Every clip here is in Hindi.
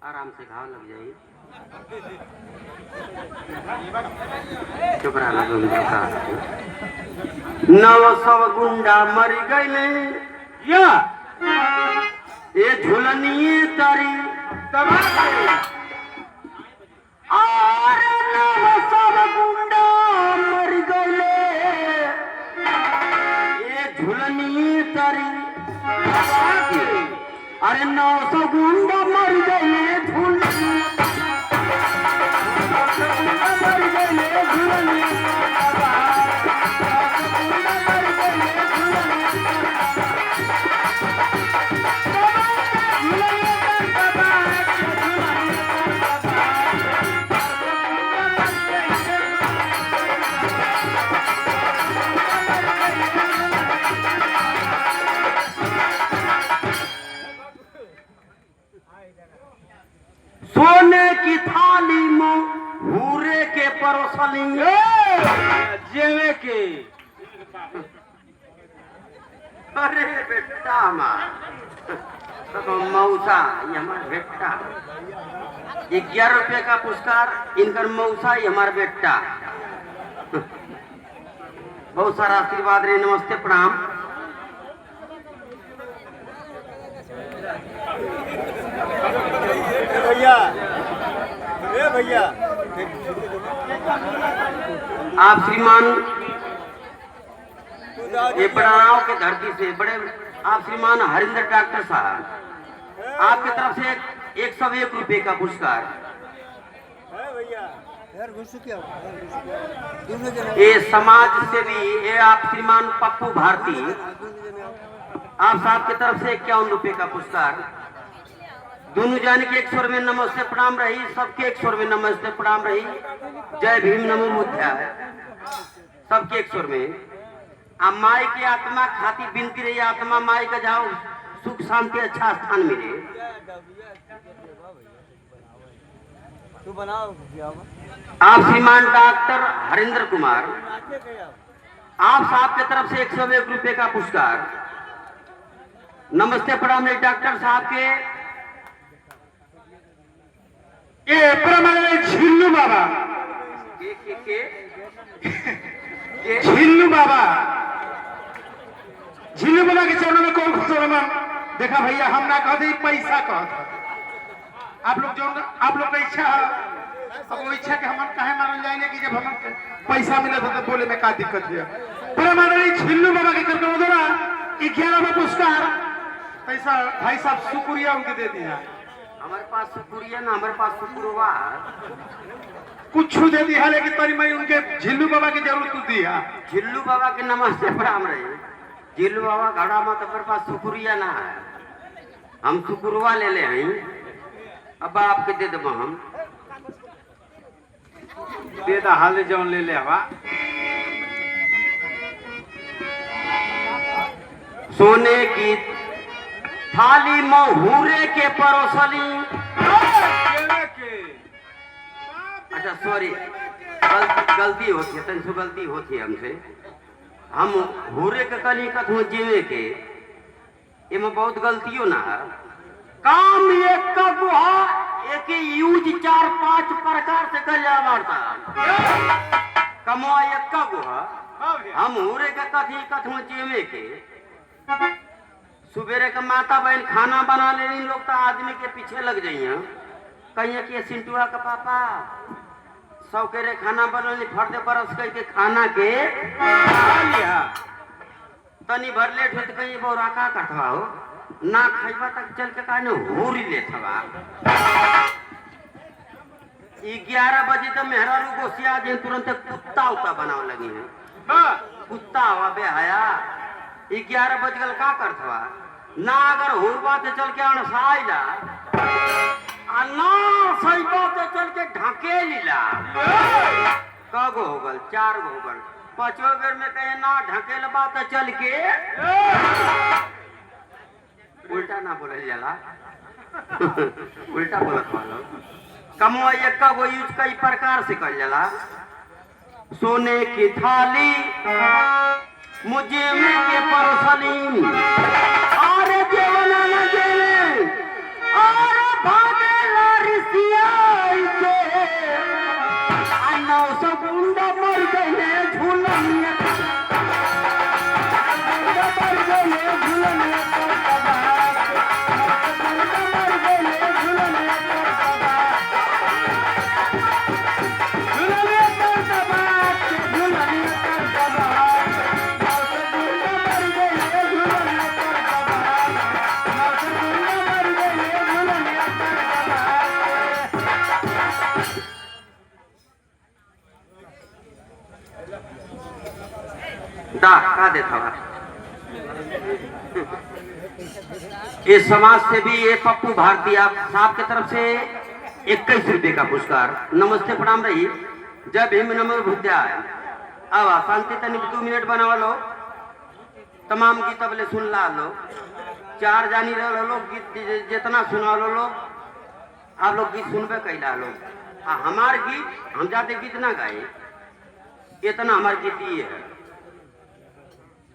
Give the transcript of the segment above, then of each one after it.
आराम से घाव लग जाइए। चुप रहना तुम का नव सब गुंडा मर गए या ये झुलनिए तारी और नव सब गुंडा मर गए ये झुलनिए तारी अरे 900 गुंडा मर गए सोने की थाली में भूरे के परोसनी जेवे के अरे बेटा तो मौसा ये हमारा बेटा 11 रुपये का पुरस्कार इनकर मौसा ये हमारा बेटा बहुत सारा आशीर्वाद रे नमस्ते प्रणाम भैया ए भैया आप श्रीमान ये बड़ाव के धरती से बड़े आप श्रीमान हरिंदर डॉक्टर साहब आपकी तरफ से 101 रुपये का पुरस्कार ये समाज सेवी ये आप श्रीमान पप्पू भारती आप साहब की तरफ से 51 रुपये का पुरस्कार दोनों जाने के 100 में नमस्ते प्रणाम रही सबके 100 में नमस्ते प्रणाम रही जय भीम नमो बुद्धाय सबके 100 में अब माई की आत्मा खाती बिनती रही आत्मा माई का जाओ सुख शांति अच्छा स्थान मिले तू बनाओ आप श्रीमान डॉक्टर हरिंदर कुमार आप साहब की तरफ से 101 रुपये का पुरस्कार नमस्ते प्रणाम डॉक्टर साहब के झिल्लू बाबा झिल्लू बाबा झिल्लू बाबा के चरणों में कौन खुश देखा भैया हम ना कहते पैसा कहता आप लोग का इच्छा है अब वो इच्छा के हम काहे मारल जाएंगे कि जब हम पैसा मिला था तो बोले में का दिक्कत है पर हमारे झिल्लू बाबा के चरणों में 11वां पुरस्कार पैसा भाई साहब शुक्रिया उनके दे दिया हमारे पास शुक्रिया ना हमारे पास शुक्रवार कुछ दे दिया लेकिन तरी मैं उनके झिल्लू बाबा की जरूरत दिया झिल्लू बाबा के नमस्ते प्रणाम रही झिल्लू बाबा घड़ा में तो मेरे पास शुक्रिया ना है हम शुक्रवा ले ले हैं अब आपके दे दबा हम दे दा हाल जौन ले ले हवा सोने की थाली में हूरे के परोसली अच्छा सॉरी गलती होती है तनिक गलती होती है हमसे हम हूरे के कली कथू जीवे के इमें बहुत गलतियों ना है काम एक का गुहा एक यूज 4-5 प्रकार से कर जा मारता कमुआ एक का गुहा हम हूरे के कथी कथू जीवे के सुबेरे का माता बहन खाना बना ले लोग तो आदमी के पीछे लग जाइए कहिए कि सिंटुआ का पापा सौकेरे खाना बनौली फर्दे बरस के खाना के लिया तनी भर लेट हो तो कहीं बोरा का कटवा हो ना खाइबा तक चल के कहने होरी ले थवा 11 बजे तो मेहरारू गोसिया जे तुरंत कुत्ता उता बनाव लगी है कुत्ता हवा बेहया 11 बज गल का करथवा ना अगर हुरबा तो चल के अणसाइला ढकेलीला कगो हो गल 4 गो हो गल 5वें बेर में कहे ना ढकेल बात चल के उल्टा ना बोले जाला उल्टा बोलत वालो कमो एक गो यूज कई प्रकार से कल जाला सोने की थाली मुझे में के परोसली और देवना न देवे और भागे लारिसिया के अन्ना सब गुंडा मर गए झूलनिया मर गए झूलनिया मर गए झूलनिया दा का देता ये समाज से भी ये पप्पू भारती आप साहब की तरफ से 21 रुपए का पुरस्कार नमस्ते प्रणाम रही जय भीम नमो बुद्धाय अब शांति तनिक 2 मिनट बनावा लो तमाम गीत बले सुन ला लो 4 जानी रह लो गीत जितना सुना लो आप लोग गीत सुनबे कैला लो हमार गीत हम जाते गीत ना गाए इतना हमार गीत ये है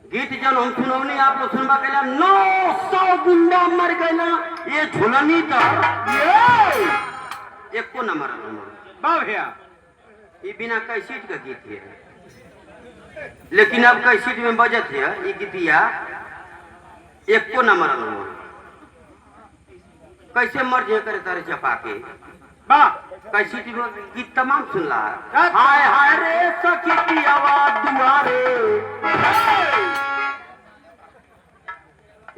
गीत जन हम सुनौनी आप लोग सुनबा कैला 900 गुंडा मर गए ये झुलनी तो एक को नंबर भैया ये बिना कैसेट का गीत है लेकिन अब कैसेट में बजत है ये गीतिया एक को नंबर कैसे मर जे करे तारे चपा के कैसेट में गीत तमाम सुनला हाय हाय रे सखी की आवाज दुआरे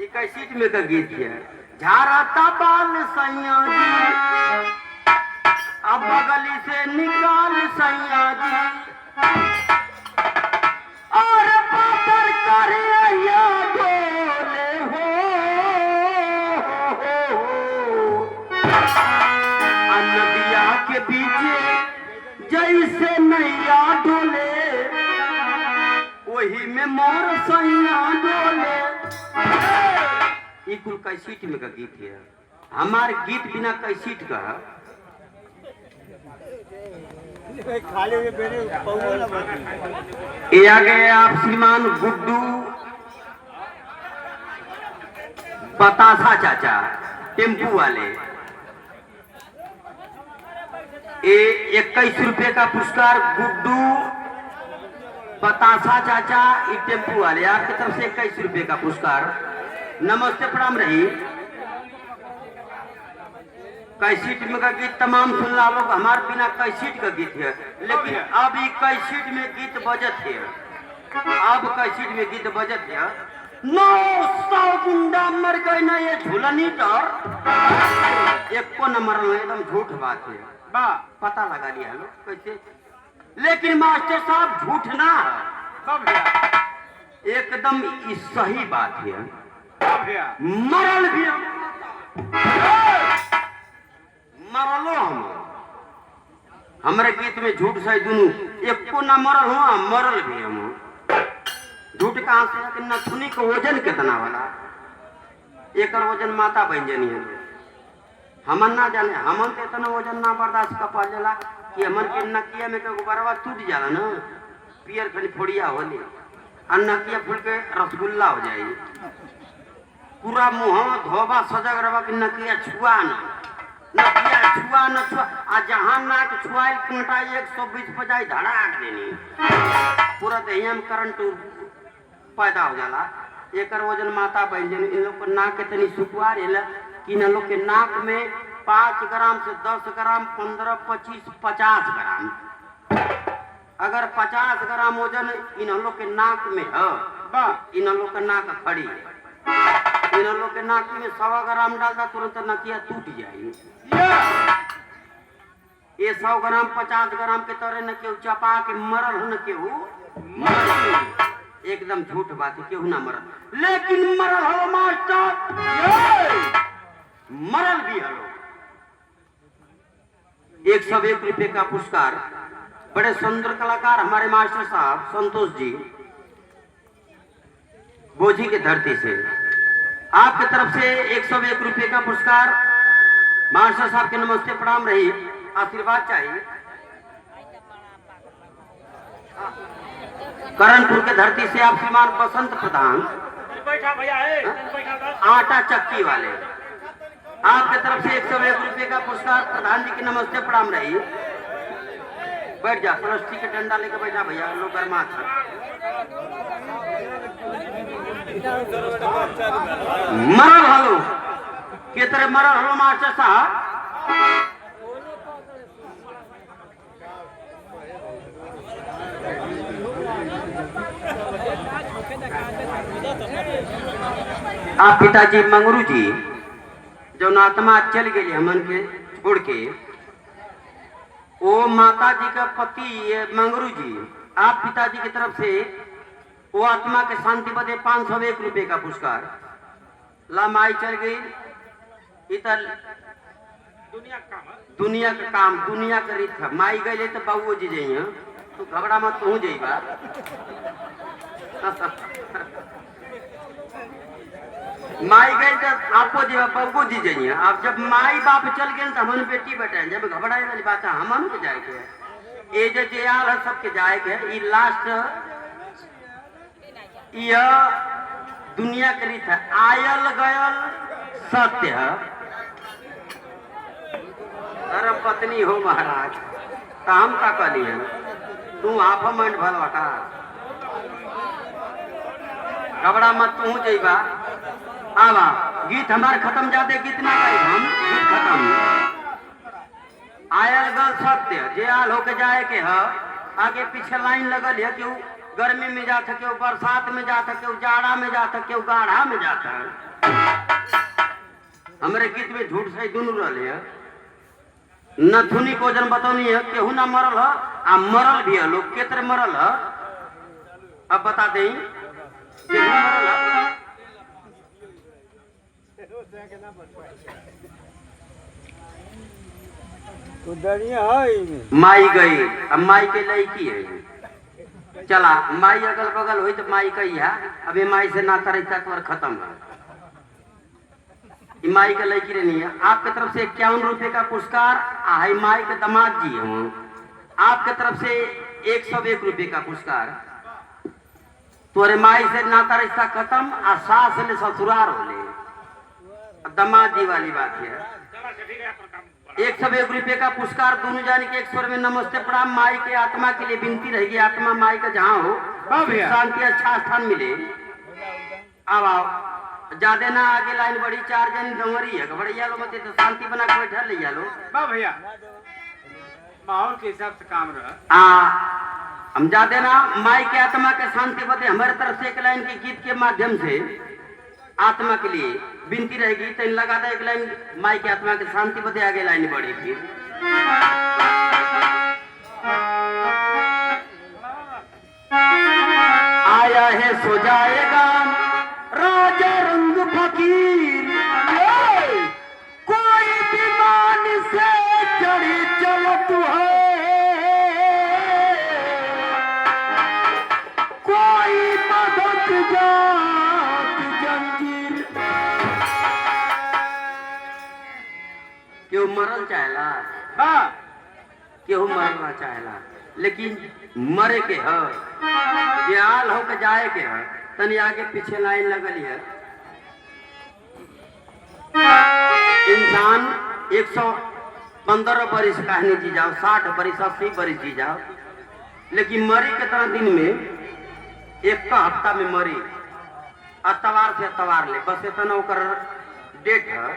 ये कैसेट में का गीत है झारता बाल सैया जी अब बगली से निकाल सैया जी और पापर करे या डोले हो नदिया के पीछे जैसे नैया डोले वही में मोर सैया डोले ये कुल कैसेट में का गीत है हमारे गीत बिना कैसेट का ये आ गए आप श्रीमान गुड्डू बतासा चाचा टेम्पू वाले ये 21 रुपए का पुरस्कार गुड्डू बतासा चाचा ये टेम्पू वाले आपकी तरफ से 21 रुपए का पुरस्कार नमस्ते प्रणाम रही कैसेट में का गीत तमाम सुन ला लोग हमारे बिना कैसेट का गीत है लेकिन अब ये कैसेट में गीत बजत है अब कैसेट में गीत बजत है 900 गुंडा मर गए ना ये झूलनी डर एक को नंबर एकदम झूठ बात है पता लगा लिया लोग कैसे लेकिन मास्टर साहब झूठ ना एकदम सही बात है मरल भी मरलो हमारे गीत में झूठ सही दोनों एक को ना मरल हो मरल भी हम झूठ कहाँ से नथुनी का वजन कितना वाला एक वजन माता बन जानी है हमन ना जाने हमन तो इतना वजन ना बर्दाश्त कर पा जाला कि हमन के नकिया में के बरवा टूट जाला ना पियर खाली फोड़िया होले और नकिया फूल के रसगुल्ला हो जाए पूरा मुँह धोबा सजग रवा कि नकिया छुआ नकिया छुआ न छुआ आ जहाँ नाक छुआल कुंटा 120 बजाई धड़ाक देनी पूरा देहिया में करंट पैदा हो जाला एक वजन माता बन जानी इन लोग को नाक के तनी सुखवा रहेला कि इन लोग के नाक में 5 ग्राम से 10 ग्राम 15 25 50 ग्राम अगर 50 ग्राम वजन इन लोग के नाक में है इन लोग का नाक खड़ी है इन लोग के नाक में 100 ग्राम डालता तुरंत नकिया टूट जाएगी ये 100 ग्राम 50 ग्राम के तरह न केहू चपा के मरल हो न केहू एकदम झूठ बात है केहू ना मरल लेकिन मरल हो मास्टर मरल भी हलो 101 रुपए का पुरस्कार बड़े सुंदर कलाकार हमारे मास्टर साहब संतोष जी बोझी की धरती से आपकी तरफ से 101 रुपए का पुरस्कार मास्टर साहब के नमस्ते प्रणाम रही आशीर्वाद चाहिए। करणपुर के धरती से आप श्रीमान बसंत प्रधान आटा चक्की वाले आपके तरफ से 101 रुपए का पुरस्कार प्रधान जी की नमस्ते प्रणाम रही। बैठ जा प्लास्टिक के डंडा लेकर बैठा भैया लोग गर्मा था। मरल हलो के तरह मरल हलो मास्टर साहब आप पिताजी मंगरू जी जो आत्मा चल गई हमन के छोड़ के वो माता जी का पति मंगरू जी आप पिताजी की तरफ से वो आत्मा के शांति बदे 501 रुपए का पुरस्कार ला माई चल गई इधर दुनिया का काम दुनिया का रीत है माई गए तो बाबू जी जाइए तू घबरा मत तू जाइबा माई गए तो आपको जी बाबू जी जाइए अब जब माई बाप चल गए तो हमन बेटी बेटा जब घबराए वाली बात है हमन के जाए के ये जो आल है सबके जाए के ये लास्ट यह दुनिया के रीत है आयल गयल सत्य है। धर्म पत्नी हो महाराज तो हम का कहलिए तू हाफ माइंड भलवा का घबरा मत तू जाइबा आवा गीत हमारे खत्म जाते गीत ना गाई हम गीत खत्म आयल गल सत्य जे आल होके जाए के है आगे पीछे लाइन लगल है क्यों गर्मी में जाता क्यों बरसात में जाता क्यों जाड़ा में जाता क्यों गाढ़ा में जाता हमारे गीत में झूठ सही दोनों रहे है नथुनी को जन बतौनी है केहू ना मरल है आ मरल भी है लोग केतर मरल है अब बता दें माई गई अब माई के लड़की है चला माई अगल बगल हुई तो माई कही है अभी माई से नाता रहता तो खत्म है माई का लड़की रहनी है। आपके तरफ से 51 रुपए का पुरस्कार हाई माई के दामाद जी हूँ आपके तरफ से 101 रुपए का पुरस्कार तोरे माई से नाता रिश्ता खत्म आ सास ले ससुरार हो ले दामाद जी वाली बात है। 101 रुपए का पुरस्कार दोनों जाने के 100 में नमस्ते प्रणाम माई के आत्मा के लिए विनती रहेगी आत्मा माई का जहाँ हो शांति अच्छा स्थान मिले। अब आओ ज्यादा ना आगे लाइन बड़ी 4 जन डोंगरी है घबड़िया लो मत तो शांति बना के बैठा ले जा लो भैया माहौल के हिसाब से काम रहा हम ज्यादा ना माई के आत्मा के शांति बदे हमारे तरफ से एक लाइन के गीत के माध्यम से आत्मा के लिए विनती रहेगी तो लगा दे एक लाइन माई की आत्मा की शांति बदे आगे लाइन बढ़ेगी। आया है सो जाएगा राजा रंग फकीर कोई विमान से चढ़ी चलत है कोई मदद जात जंजीर क्यों मरल चाहेला केहू मरना चाहेला लेकिन मरे के है हाल होके जाए के है तनी आगे पीछे लाइन लगल है। इंसान 115 बरिस कहने जी जाओ 60 बरिस 80 बरिस जी जाओ लेकिन मरी के तरह दिन में एक हफ्ता में मरी अतवार से अतवार ले बस इतना डेट है